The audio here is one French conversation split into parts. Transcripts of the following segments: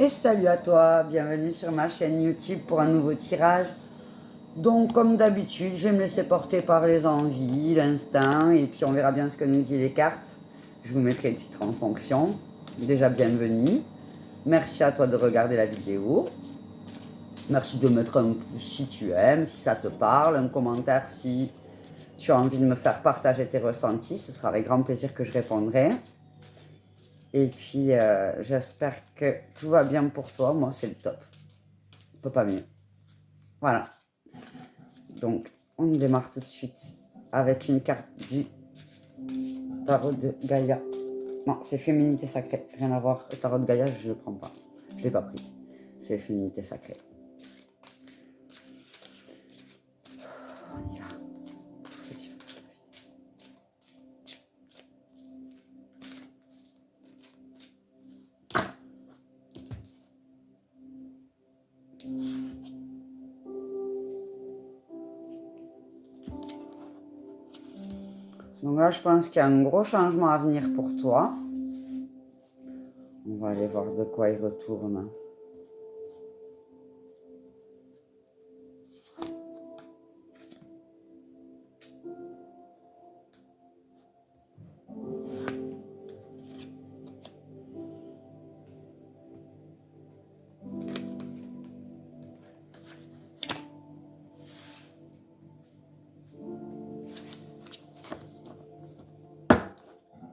Et salut à toi, bienvenue sur ma chaîne YouTube pour un nouveau tirage. Donc comme d'habitude, je vais me laisser porter par les envies, l'instinct, et puis on verra bien ce que nous disent les cartes. Je vous mettrai le titre en fonction. Déjà bienvenue. Merci à toi de regarder la vidéo. Merci de mettre un pouce si tu aimes, si ça te parle, un commentaire si tu as envie de me faire partager tes ressentis. Ce sera avec grand plaisir que je répondrai. Et puis, j'espère que tout va bien pour toi. Moi, c'est le top. On peut pas mieux. Voilà. Donc, on démarre tout de suite avec une carte du tarot de Gaïa. Non, c'est Féminité Sacrée. Rien à voir. Le tarot de Gaïa, je ne le prends pas. Je ne l'ai pas pris. C'est Féminité Sacrée. On y va. Donc là, je pense qu'il y a un gros changement à venir pour toi. On va aller voir de quoi il retourne.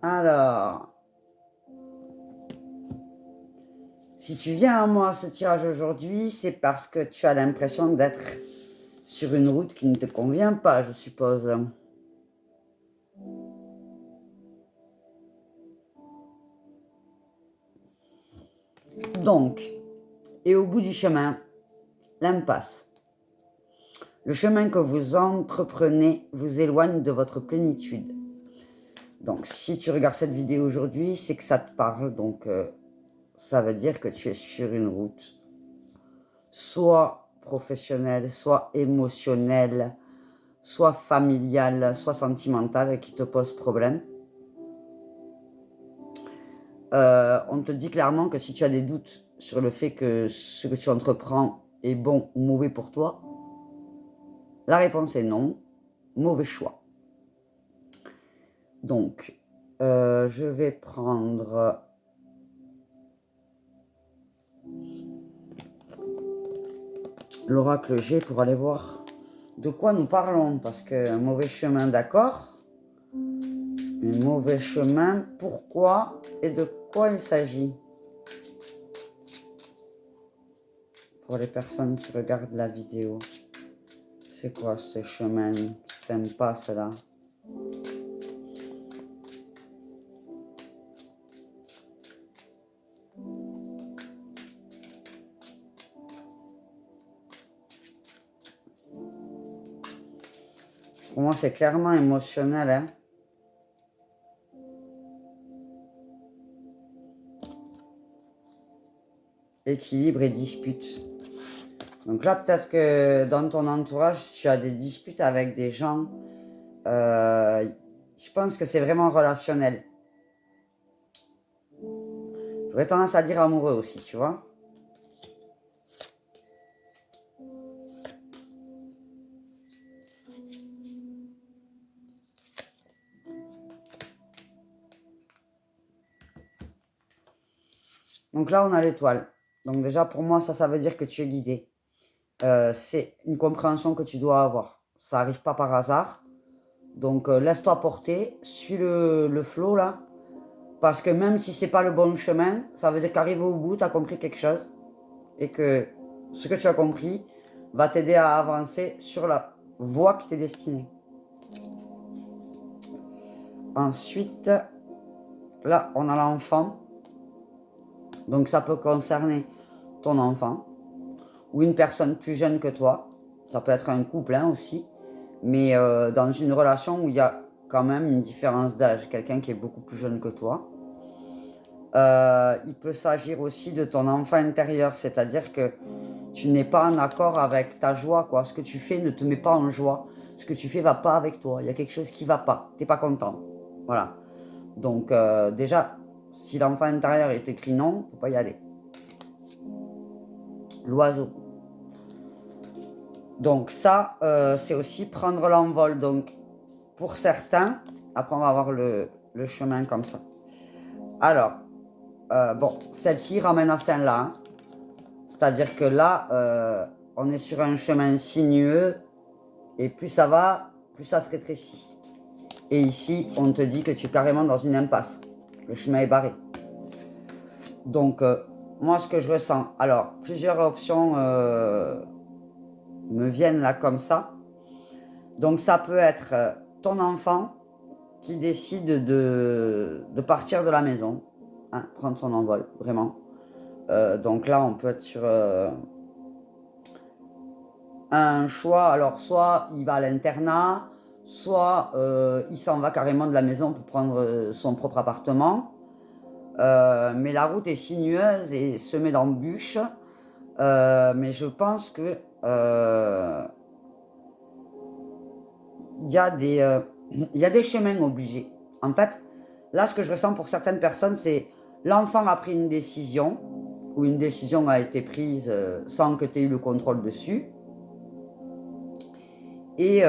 Alors, si tu viens à moi à ce tirage aujourd'hui, c'est parce que tu as l'impression d'être sur une route qui ne te convient pas, je suppose. Donc, et au bout du chemin, l'impasse. Le chemin que vous entreprenez vous éloigne de votre plénitude. Donc, si tu regardes cette vidéo aujourd'hui, c'est que ça te parle. Donc, ça veut dire que tu es sur une route soit professionnelle, soit émotionnelle, soit familiale, soit sentimentale qui te pose problème. On te dit clairement que si tu as des doutes sur le fait que ce que tu entreprends est bon ou mauvais pour toi, la réponse est non, mauvais choix. Donc, je vais prendre l'oracle G pour aller voir de quoi nous parlons. Parce que mauvais chemin, d'accord. Mais mauvais chemin, pourquoi et de quoi il s'agit? Pour les personnes qui regardent la vidéo, c'est quoi ce chemin, cette impasse là? Pour moi, c'est clairement émotionnel, hein. Équilibre et dispute. Donc là, peut-être que dans ton entourage, tu as des disputes avec des gens. Je pense que c'est vraiment relationnel. J'aurais tendance à dire amoureux aussi, tu vois. Donc là, on a l'étoile. Donc déjà, pour moi, ça veut dire que tu es guidé. C'est une compréhension que tu dois avoir. Ça n'arrive pas par hasard. Donc laisse-toi porter, suis le flow là. Parce que même si c'est pas le bon chemin, ça veut dire qu'arrivé au bout, tu as compris quelque chose. Et que ce que tu as compris va t'aider à avancer sur la voie qui t'est destinée. Ensuite, là, on a l'enfant. Donc ça peut concerner ton enfant ou une personne plus jeune que toi. Ça peut être un couple hein, aussi. Mais dans une relation où il y a quand même une différence d'âge. Quelqu'un qui est beaucoup plus jeune que toi. Il peut s'agir aussi de ton enfant intérieur. C'est-à-dire que tu n'es pas en accord avec ta joie, quoi. Ce que tu fais ne te met pas en joie. Ce que tu fais va pas avec toi. Il y a quelque chose qui va pas. T'es pas content. Voilà. Donc déjà, si l'enfant intérieur est écrit non, faut pas y aller. l'oiseau. Donc ça, c'est aussi prendre l'envol. Donc pour certains, après on va avoir le chemin comme ça. Alors, bon, celle-ci ramène à Saint-Là. Hein. C'est-à-dire que là, on est sur un chemin sinueux et plus ça va, plus ça se rétrécit. Et ici, on te dit que tu es carrément dans une impasse. Le chemin est barré. Donc, moi, ce que je ressens... Alors, plusieurs options me viennent là comme ça. Donc, ça peut être ton enfant qui décide de partir de la maison. Hein, prendre son envol, vraiment. Donc là, on peut être sur un choix. Alors, soit il va à l'internat, soit il s'en va carrément de la maison pour prendre son propre appartement. Mais la route est sinueuse et semée d'embûches. Mais je pense que il y a des chemins obligés. En fait, là, ce que je ressens pour certaines personnes, c'est l'enfant a pris une décision, ou une décision a été prise sans que tu aies eu le contrôle dessus. Et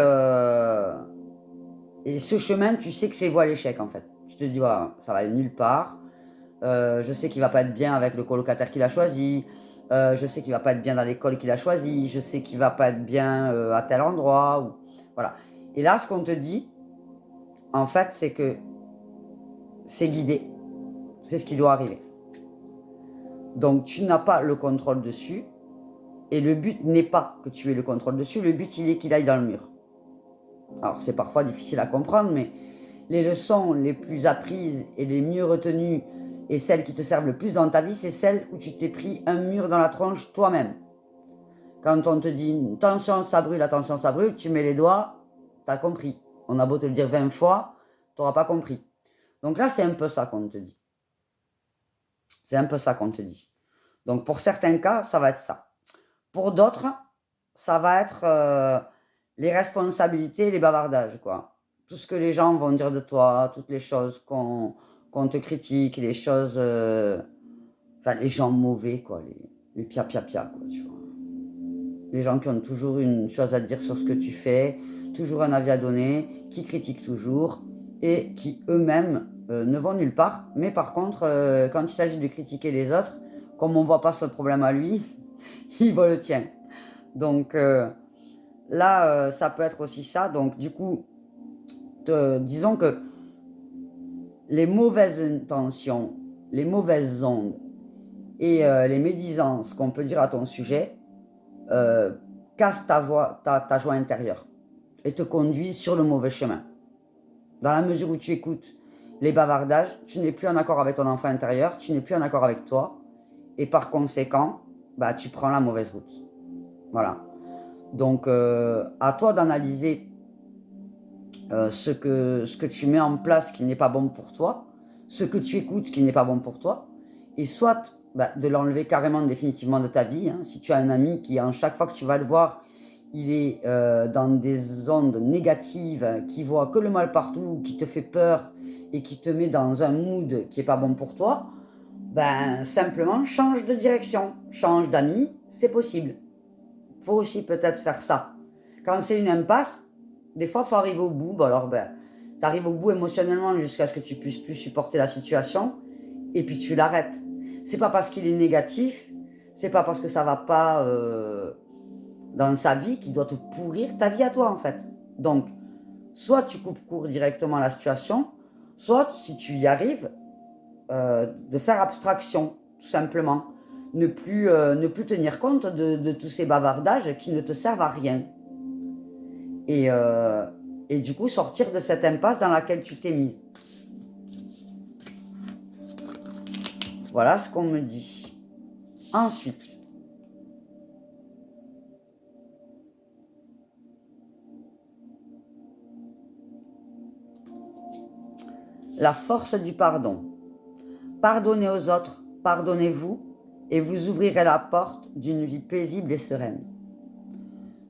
ce chemin, tu sais que c'est voie à l'échec, en fait. Tu te dis, voilà, ça va aller nulle part. Je sais qu'il va pas être bien avec le colocataire qu'il a choisi. Je sais qu'il va pas être bien dans l'école qu'il a choisi. Je sais qu'il va pas être bien à tel endroit. Ou... Voilà. Et là, ce qu'on te dit, en fait, c'est que c'est guidé. C'est ce qui doit arriver. Donc, tu n'as pas le contrôle dessus. Et le but n'est pas que tu aies le contrôle dessus. Le but, il est qu'il aille dans le mur. Alors, c'est parfois difficile à comprendre, mais les leçons les plus apprises et les mieux retenues et celles qui te servent le plus dans ta vie, c'est celles où tu t'es pris un mur dans la tronche toi-même. Quand on te dit « attention, ça brûle », tu mets les doigts, t'as compris. On a beau te le dire 20 fois, t'auras pas compris. Donc là, c'est un peu ça qu'on te dit. C'est un peu ça qu'on te dit. Donc pour certains cas, ça va être ça. Pour d'autres, ça va être les responsabilités, les bavardages, quoi. Tout ce que les gens vont dire de toi, toutes les choses qu'on te critique, les choses... Enfin, les gens mauvais, quoi. Les pia-pia-pia, quoi, tu vois. Les gens qui ont toujours une chose à dire sur ce que tu fais, toujours un avis à donner, qui critiquent toujours et qui eux-mêmes ne vont nulle part. Mais par contre, quand il s'agit de critiquer les autres, comme on ne voit pas ce problème à lui, il voit le tien. Donc là, ça peut être aussi ça. Donc du coup, disons que les mauvaises intentions, les mauvaises ondes et les médisances qu'on peut dire à ton sujet cassent ta joie intérieure et te conduisent sur le mauvais chemin. Dans la mesure où tu écoutes les bavardages, tu n'es plus en accord avec ton enfant intérieur, tu n'es plus en accord avec toi, et par conséquent, bah, tu prends la mauvaise route. Voilà. Donc, à toi d'analyser ce que tu mets en place qui n'est pas bon pour toi, ce que tu écoutes qui n'est pas bon pour toi, et soit de l'enlever carrément définitivement de ta vie. Hein. Si tu as un ami qui, en chaque fois que tu vas le voir, il est dans des ondes négatives, qui voit que le mal partout, qui te fait peur et qui te met dans un mood qui n'est pas bon pour toi, ben simplement change de direction, change d'amis, c'est possible. Il faut aussi peut-être faire ça. Quand c'est une impasse, des fois il faut arriver au bout. Bon, alors tu arrives au bout émotionnellement jusqu'à ce que tu puisses plus supporter la situation et puis tu l'arrêtes. C'est pas parce qu'il est négatif, c'est pas parce que ça va pas dans sa vie qu'il doit te pourrir ta vie à toi en fait. Donc, soit tu coupes court directement à la situation, soit si tu y arrives, de faire abstraction, tout simplement. Ne plus tenir compte de tous ces bavardages qui ne te servent à rien. Et du coup, sortir de cette impasse dans laquelle tu t'es mise. Voilà ce qu'on me dit. Ensuite, la force du pardon. Pardonnez aux autres, pardonnez-vous, et vous ouvrirez la porte d'une vie paisible et sereine.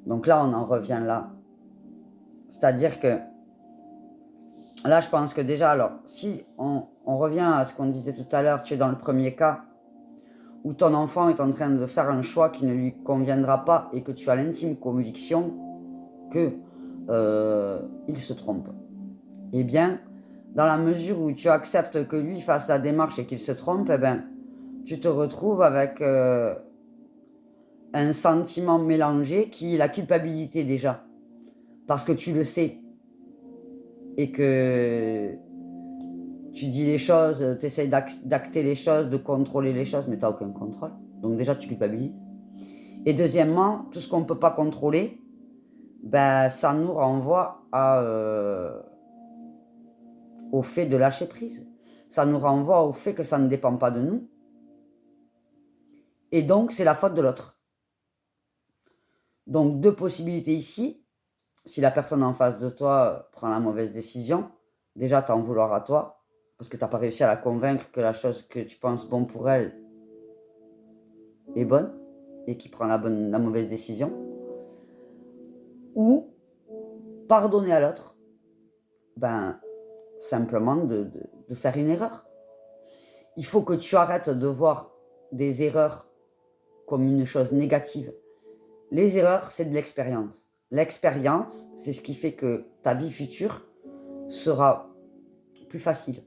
Donc là, on en revient là. C'est-à-dire que, là, je pense que déjà, alors, si on revient à ce qu'on disait tout à l'heure, tu es dans le premier cas, où ton enfant est en train de faire un choix qui ne lui conviendra pas et que tu as l'intime conviction que il se trompe. Eh bien, dans la mesure où tu acceptes que lui fasse la démarche et qu'il se trompe, eh ben, tu te retrouves avec un sentiment mélangé qui est la culpabilité déjà. Parce que tu le sais. Et que tu dis les choses, tu essaies d'acter les choses, de contrôler les choses, mais tu n'as aucun contrôle. Donc déjà, tu culpabilises. Et deuxièmement, tout ce qu'on ne peut pas contrôler, ben, ça nous renvoie au fait de lâcher prise. Ça nous renvoie au fait que ça ne dépend pas de nous. Et donc, c'est la faute de l'autre. Donc, deux possibilités ici. Si la personne en face de toi prend la mauvaise décision, déjà t'en vouloir à toi, parce que t'as pas réussi à la convaincre que la chose que tu penses bon pour elle est bonne, et qui prend la mauvaise décision. Ou pardonner à l'autre, ben simplement de faire une erreur. Il faut que tu arrêtes de voir des erreurs comme une chose négative. Les erreurs, c'est de l'expérience. L'expérience, c'est ce qui fait que ta vie future sera plus facile.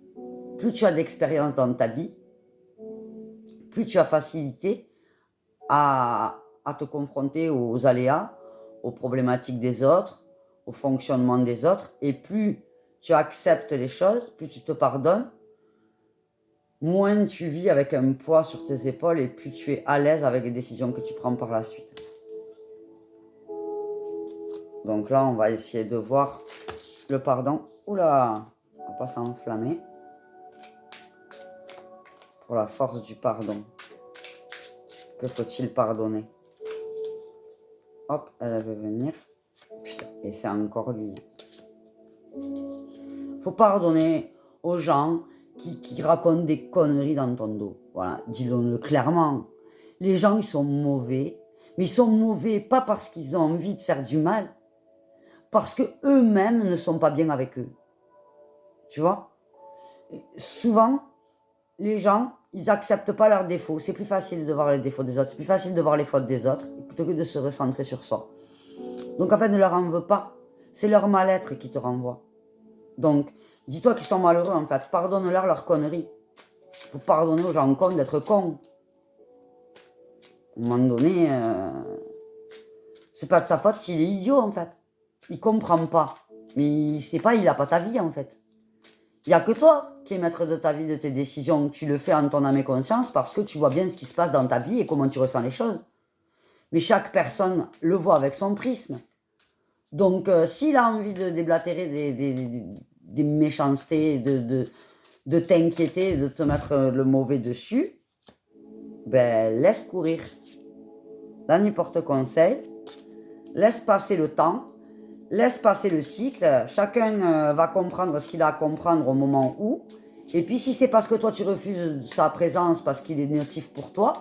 Plus tu as d'expérience dans ta vie, plus tu as facilité à te confronter aux aléas, aux problématiques des autres, au fonctionnement des autres, et plus tu acceptes les choses, plus tu te pardonnes, moins tu vis avec un poids sur tes épaules et plus tu es à l'aise avec les décisions que tu prends par la suite. Donc là, on va essayer de voir le pardon. Oula, on va pas s'enflammer. Pour la force du pardon. Que faut-il pardonner? Hop, elle veut venir. Et c'est encore lui. Faut pardonner aux gens qui racontent des conneries dans ton dos. Voilà, dis-le clairement. Les gens, ils sont mauvais. Mais ils sont mauvais pas parce qu'ils ont envie de faire du mal. Parce que eux-mêmes ne sont pas bien avec eux. Tu vois? Souvent, les gens, ils n'acceptent pas leurs défauts. C'est plus facile de voir les défauts des autres. C'est plus facile de voir les fautes des autres plutôt que de se recentrer sur soi. Donc en fait, ne leur en veux pas. C'est leur mal-être qui te renvoie. Donc, dis-toi qu'ils sont malheureux en fait. Pardonne-leur leurs conneries. Il faut pardonner aux gens cons d'être cons. À un moment donné, c'est pas de sa faute s'il est idiot en fait. Il comprend pas. Mais c'est pas, il a pas ta vie en fait. Il n'y a que toi qui es maître de ta vie, de tes décisions. Tu le fais en ton âme et conscience parce que tu vois bien ce qui se passe dans ta vie et comment tu ressens les choses. Mais chaque personne le voit avec son prisme. Donc, s'il a envie de déblatérer des méchancetés, de t'inquiéter, de te mettre le mauvais dessus, ben, laisse courir. La nuit porte conseil. Laisse passer le temps. Laisse passer le cycle, chacun va comprendre ce qu'il a à comprendre au moment où. Et puis si c'est parce que toi tu refuses sa présence parce qu'il est nocif pour toi,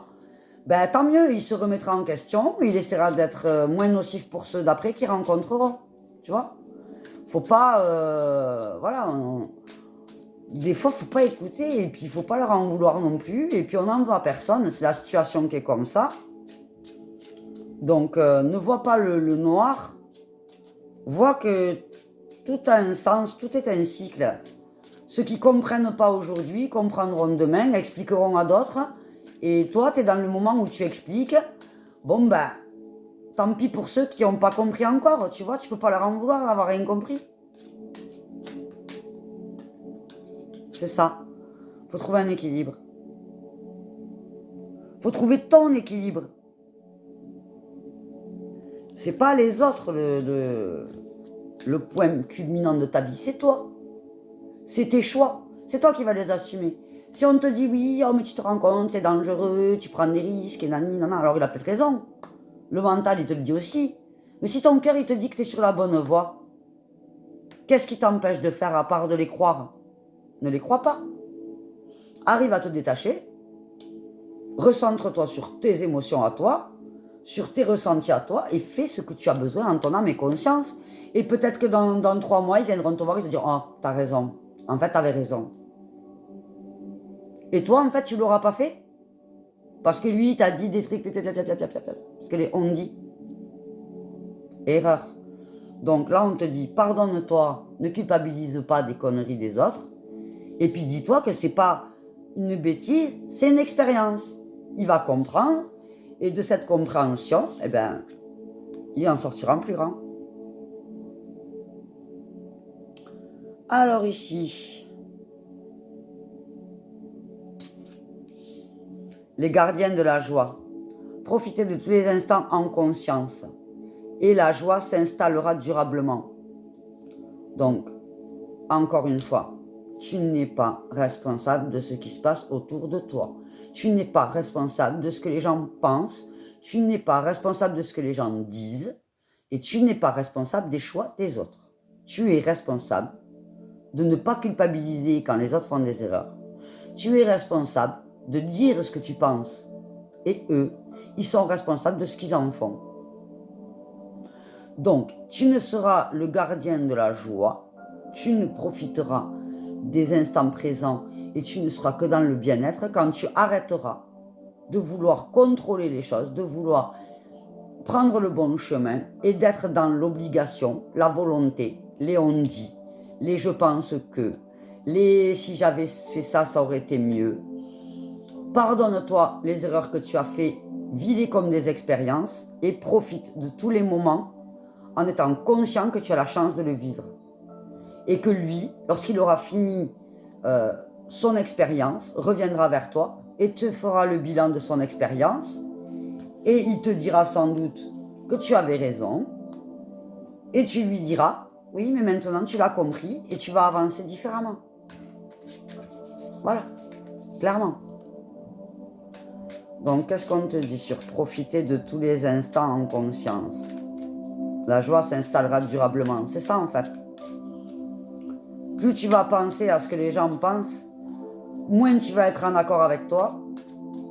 ben tant mieux, il se remettra en question, il essaiera d'être moins nocif pour ceux d'après qu'il rencontreront. Tu vois? Faut pas... des fois, faut pas écouter et puis il faut pas leur en vouloir non plus. Et puis on n'en veut à personne, c'est la situation qui est comme ça. Donc ne vois pas le noir. Vois que tout a un sens, tout est un cycle. Ceux qui ne comprennent pas aujourd'hui comprendront demain, expliqueront à d'autres. Et toi, tu es dans le moment où tu expliques. Bon, ben, tant pis pour ceux qui n'ont pas compris encore. Tu vois, tu peux pas leur en vouloir d'avoir rien compris. C'est ça. Faut trouver un équilibre. Faut trouver ton équilibre. C'est pas les autres le point culminant de ta vie, c'est toi. C'est tes choix. C'est toi qui vas les assumer. Si on te dit oui, oh mais tu te rends compte, c'est dangereux, tu prends des risques, et nanana, alors il a peut-être raison. Le mental, il te le dit aussi. Mais si ton cœur, il te dit que tu es sur la bonne voie, qu'est-ce qui t'empêche de faire à part de les croire? Ne les crois pas. Arrive à te détacher. Recentre-toi sur tes émotions à toi, sur tes ressentis à toi, et fais ce que tu as besoin en ton âme et conscience. Et peut-être que dans 3 mois, ils viendront te voir et te dire « Oh, t'as raison. En fait, t'avais raison. » Et toi, en fait, tu l'auras pas fait. Parce que lui, il t'a dit des trucs, parce que les on dit. Erreur. Donc là, on te dit, pardonne-toi, ne culpabilise pas des conneries des autres. Et puis dis-toi que c'est pas une bêtise, c'est une expérience. Il va comprendre, et de cette compréhension, eh ben, il en sortira plus grand. Alors ici, les gardiens de la joie. Profitez de tous les instants en conscience. Et la joie s'installera durablement. Donc, encore une fois, tu n'es pas responsable de ce qui se passe autour de toi. Tu n'es pas responsable de ce que les gens pensent. Tu n'es pas responsable de ce que les gens disent. Et tu n'es pas responsable des choix des autres. Tu es responsable de ne pas culpabiliser quand les autres font des erreurs. Tu es responsable de dire ce que tu penses. Et eux, ils sont responsables de ce qu'ils en font. Donc, tu ne seras le gardien de la joie, tu ne profiteras des instants présents et tu ne seras que dans le bien-être quand tu arrêteras de vouloir contrôler les choses, de vouloir prendre le bon chemin et d'être dans l'obligation, la volonté, les on dit, les je pense que, les si j'avais fait ça, ça aurait été mieux. Pardonne-toi les erreurs que tu as fait, vis-les comme des expériences et profite de tous les moments en étant conscient que tu as la chance de le vivre. Et que lui, lorsqu'il aura fini son expérience, reviendra vers toi et te fera le bilan de son expérience. Et il te dira sans doute que tu avais raison. Et tu lui diras, oui, mais maintenant tu l'as compris et tu vas avancer différemment. Voilà, clairement. Donc, qu'est-ce qu'on te dit sur profiter de tous les instants en conscience? La joie s'installera durablement. C'est ça, en fait. Plus tu vas penser à ce que les gens pensent, moins tu vas être en accord avec toi,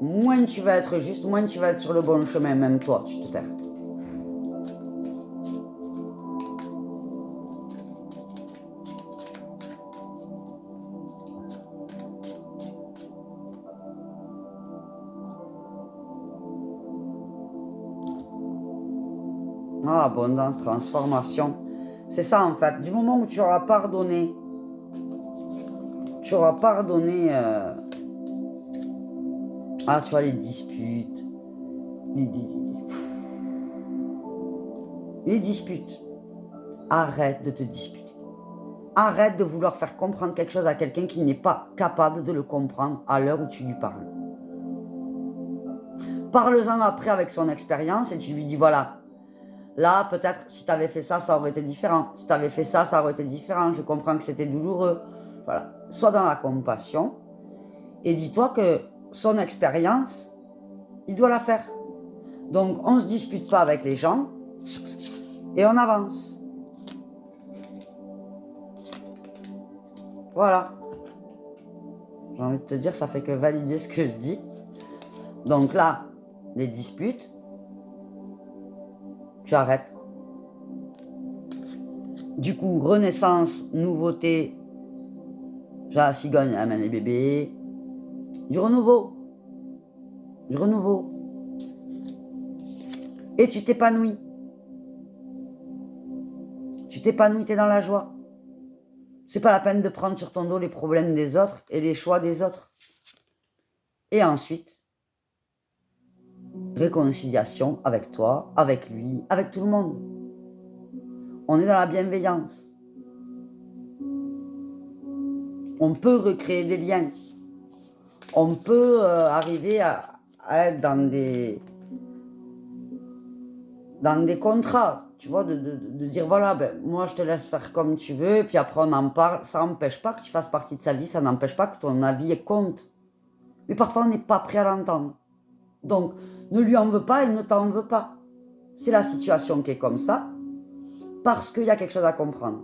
moins tu vas être juste, moins tu vas être sur le bon chemin. Même toi, tu te perds. Ah, abondance, transformation. C'est ça, en fait. Du moment où tu auras pardonné, ah, tu vois, les disputes, les disputes. Arrête de te disputer. Arrête de vouloir faire comprendre quelque chose à quelqu'un qui n'est pas capable de le comprendre à l'heure où tu lui parles. Parle-en après avec son expérience et tu lui dis, voilà, là, peut-être, si tu avais fait ça, ça aurait été différent. Si tu avais fait ça, ça aurait été différent. Je comprends que c'était douloureux. Voilà. Sois dans la compassion et dis-toi que son expérience, il doit la faire. Donc, on ne se dispute pas avec les gens et on avance. Voilà. J'ai envie de te dire, ça fait que valider ce que je dis. Donc là, les disputes, tu arrêtes. Du coup, renaissance, nouveauté, la cigogne amène les bébés, du renouveau. Et tu t'épanouis. Tu t'épanouis, t'es dans la joie. C'est pas la peine de prendre sur ton dos les problèmes des autres et les choix des autres. Et ensuite, réconciliation avec toi, avec lui, avec tout le monde. On est dans la bienveillance. On peut recréer des liens. On peut arriver à être dans des contrats, tu vois, de dire voilà, ben, moi je te laisse faire comme tu veux, et puis après on en parle. Ça n'empêche pas que tu fasses partie de sa vie, ça n'empêche pas que ton avis compte. Mais parfois on n'est pas prêt à l'entendre. Donc, ne lui en veux pas et ne t'en veux pas. C'est la situation qui est comme ça, parce qu'il y a quelque chose à comprendre.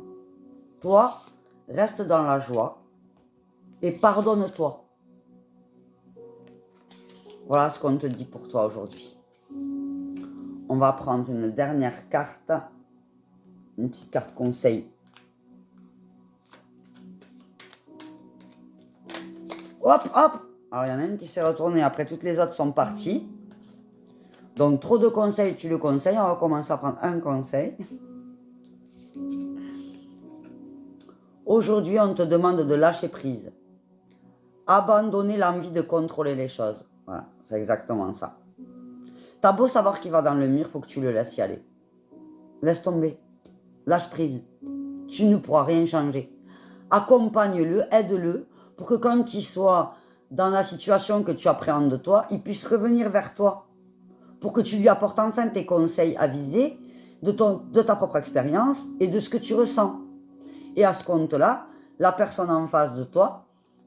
Toi, reste dans la joie et pardonne-toi. Voilà ce qu'on te dit pour toi aujourd'hui. On va prendre une dernière carte, une petite carte conseil. Hop, hop, Alors, il y en a une qui s'est retournée, après toutes les autres sont parties. Donc, trop de conseils, tu le conseilles. On va commencer à prendre un conseil. Aujourd'hui, on te demande de lâcher prise. Abandonner l'envie de contrôler les choses. Voilà, c'est exactement ça. T'as beau savoir qu'il va dans le mur, faut que tu le laisses y aller. Laisse tomber. Lâche prise. Tu ne pourras rien changer. Accompagne-le, aide-le, pour que quand il soit dans la situation que tu appréhendes de toi, il puisse revenir vers toi. Pour que tu lui apportes enfin tes conseils avisés de ta propre expérience et de ce que tu ressens. Et à ce compte-là, la personne en face de toi,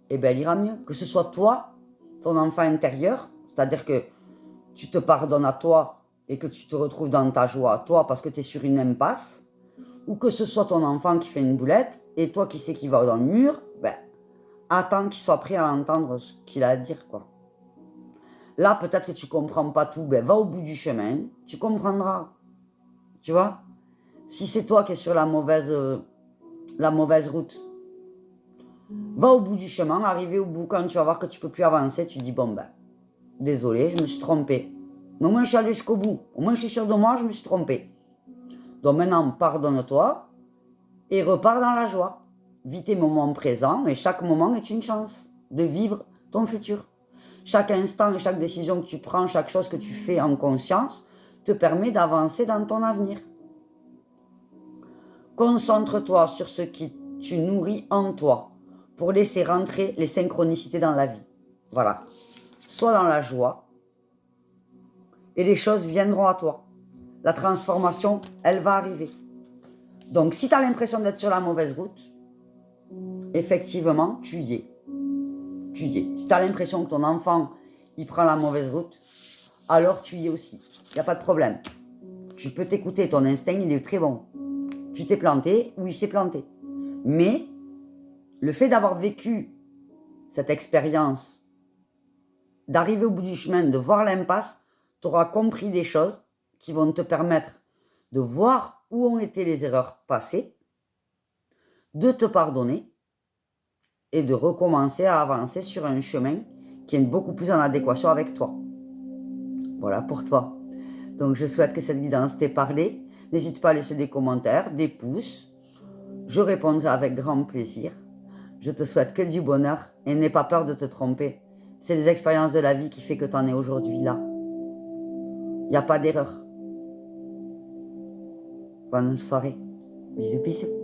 eh ben, elle ira mieux. Que ce soit toi, ton enfant intérieur, c'est-à-dire que tu te pardonnes à toi et que tu te retrouves dans ta joie à toi parce que tu es sur une impasse, ou que ce soit ton enfant qui fait une boulette et toi qui sais qu'il va dans le mur, ben, attends qu'il soit prêt à entendre ce qu'il a à dire, quoi. Là, peut-être que tu comprends pas tout, ben, va au bout du chemin, tu comprendras. Tu vois? Si c'est toi qui es sur la mauvaise route, va au bout du chemin, arrivé au bout, quand tu vas voir que tu peux plus avancer, tu dis, bon ben, désolé, je me suis trompé. Mais au moins, je suis allé jusqu'au bout. Au moins, je suis sûr de moi, je me suis trompé. Donc maintenant, pardonne-toi et repars dans la joie. Vis tes moments présents et chaque moment est une chance de vivre ton futur. Chaque instant et chaque décision que tu prends, chaque chose que tu fais en conscience, te permet d'avancer dans ton avenir. Concentre-toi sur ce qui tu nourris en toi pour laisser rentrer les synchronicités dans la vie. Voilà. Sois dans la joie et les choses viendront à toi. La transformation, elle va arriver. Donc, si tu as l'impression d'être sur la mauvaise route, effectivement, tu y es. Tu y es. Si tu as l'impression que ton enfant, il prend la mauvaise route, alors tu y es aussi. Il n'y a pas de problème. Tu peux t'écouter, ton instinct, il est très bon. Tu t'es planté ou il s'est planté. Mais, le fait d'avoir vécu cette expérience, d'arriver au bout du chemin, de voir l'impasse, tu auras compris des choses qui vont te permettre de voir où ont été les erreurs passées, de te pardonner et de recommencer à avancer sur un chemin qui est beaucoup plus en adéquation avec toi. Voilà pour toi. Donc je souhaite que cette guidance t'ait parlé. N'hésite pas à laisser des commentaires, des pouces. Je répondrai avec grand plaisir. Je te souhaite que du bonheur et n'aie pas peur de te tromper. C'est les expériences de la vie qui fait que tu en es aujourd'hui là. Il n'y a pas d'erreur. Bonne soirée. Bisous, bisous.